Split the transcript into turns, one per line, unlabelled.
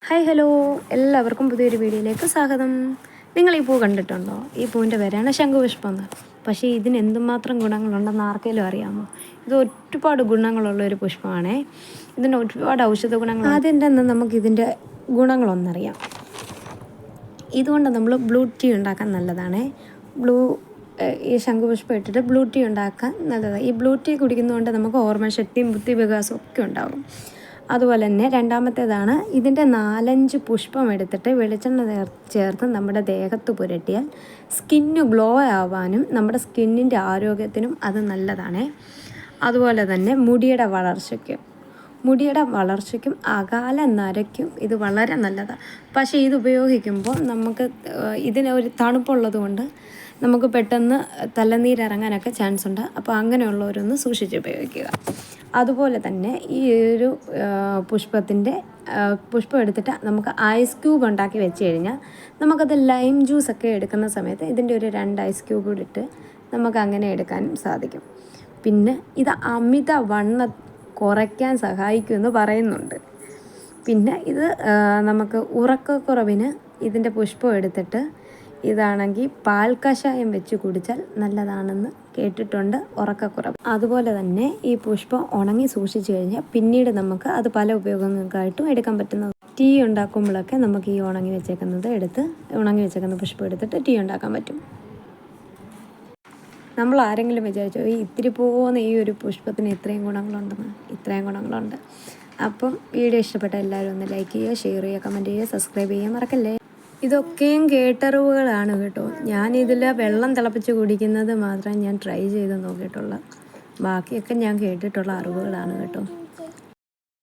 Hi hello, എല്ലാവർക്കും പുതിയൊരു വീഡിയോയിലേക്ക് സ്വാഗതം. നിങ്ങൾ ഈ പൂ കണ്ടിട്ടുണ്ടോ? ഈ പൂവിൻ്റെ പേരാണ് ശംഖുപുഷ്പം എന്ന്. പക്ഷേ ഇതിന് എന്തുമാത്രം ഗുണങ്ങളുണ്ടെന്ന് ആർക്കെങ്കിലും അറിയാമോ? ഇത് ഒരുപാട് ഗുണങ്ങളുള്ള ഒരു പുഷ്പമാണേ. ഇതിന് ഒരുപാട് ഔഷധ ഗുണങ്ങൾ. ആദ്യം തന്നെ നമുക്കിതിൻ്റെ ഗുണങ്ങളൊന്നറിയാം. ഇതുകൊണ്ട് നമ്മൾ ബ്ലൂ ടീ ഉണ്ടാക്കാൻ നല്ലതാണേ. ഈ ശംഖുപുഷ്പം ഇട്ടിട്ട് ബ്ലൂ ടീ ഉണ്ടാക്കാൻ നല്ലതാണ്. ഈ ബ്ലൂ ടീ കുടിക്കുന്നതുകൊണ്ട് നമുക്ക് ഓർമ്മശക്തിയും ബുദ്ധിവികാസവും ഒക്കെ ഉണ്ടാകും. അതുപോലെ തന്നെ രണ്ടാമത്തേതാണ്, ഇതിൻ്റെ 4-5 പുഷ്പം എടുത്തിട്ട് വെളിച്ചെണ്ണ ചേർത്ത് നമ്മുടെ ദേഹത്ത് പുരട്ടിയാൽ സ്കിന്ന് ഗ്ലോ ആവാനും നമ്മുടെ സ്കിന്നിൻ്റെ ആരോഗ്യത്തിനും അത് നല്ലതാണേ. അതുപോലെ തന്നെ മുടിയുടെ വളർച്ചയ്ക്കും അകാല നരയ്ക്കും ഇത് വളരെ നല്ലതാണ്. പക്ഷേ ഇത് ഉപയോഗിക്കുമ്പോൾ നമുക്ക് ഇതിനൊരു തണുപ്പുള്ളത് കൊണ്ട് നമുക്ക് പെട്ടെന്ന് തലനീരിറങ്ങാനൊക്കെ ചാൻസ് ഉണ്ട്. അപ്പോൾ അങ്ങനെയുള്ളവരൊന്ന് സൂക്ഷിച്ച് ഉപയോഗിക്കുക. അതുപോലെ തന്നെ ഈ ഒരു പുഷ്പം എടുത്തിട്ട് നമുക്ക് ഐസ് ക്യൂബ് ഉണ്ടാക്കി വെച്ച് കഴിഞ്ഞാൽ നമുക്കത് ലൈം ജ്യൂസൊക്കെ എടുക്കുന്ന സമയത്ത് ഇതിൻ്റെ ഒരു 2 ഐസ് ക്യൂബ് കൂടി ഇട്ട് നമുക്ക് അങ്ങനെ എടുക്കാനും സാധിക്കും. പിന്നെ ഇത് അമിതവണ്ണം കുറയ്ക്കാൻ സഹായിക്കുമെന്ന് പറയുന്നുണ്ട്. പിന്നെ ഇത് നമുക്ക് ഉറക്കക്കുറവിന് ഇതിൻ്റെ പുഷ്പം എടുത്തിട്ട് ഇതാണെങ്കിൽ പാൽ കഷായം വെച്ച് കുടിച്ചാൽ നല്ലതാണെന്ന് കേട്ടിട്ടുണ്ട്, ഉറക്കക്കുറവ്. അതുപോലെ തന്നെ ഈ പുഷ്പം ഉണങ്ങി സൂക്ഷിച്ചു കഴിഞ്ഞാൽ പിന്നീട് നമുക്ക് അത് പല ഉപയോഗങ്ങൾക്കായിട്ടും എടുക്കാൻ പറ്റുന്നത്. ടീ ഉണ്ടാക്കുമ്പോഴൊക്കെ നമുക്ക് ഈ ഉണങ്ങി വെച്ചേക്കുന്ന പുഷ്പം എടുത്തിട്ട് ടീ ഉണ്ടാക്കാൻ പറ്റും. നമ്മൾ ആരെങ്കിലും വിചാരിച്ചോ ഈ ഇത്തിരി പോകുന്ന ഈ ഒരു പുഷ്പത്തിന് ഇത്രയും ഗുണങ്ങളുണ്ട്. അപ്പം വീഡിയോ ഇഷ്ടപ്പെട്ട എല്ലാവരും ഒന്ന് ലൈക്ക് ചെയ്യുക, ഷെയർ ചെയ്യുക, കമൻറ്റ് ചെയ്യുക, സബ്സ്ക്രൈബ് ചെയ്യാൻ മറക്കല്ലേ. ഇതൊക്കെയും കേട്ടറിവുകളാണ് കേട്ടോ. ഞാനിതിൽ വെള്ളം തിളപ്പിച്ച് കുടിക്കുന്നത് മാത്രമേ ഞാൻ ട്രൈ ചെയ്ത് നോക്കിയിട്ടുള്ളൂ. ബാക്കിയൊക്കെ ഞാൻ കേട്ടിട്ടുള്ള അറിവുകളാണ് കേട്ടോ.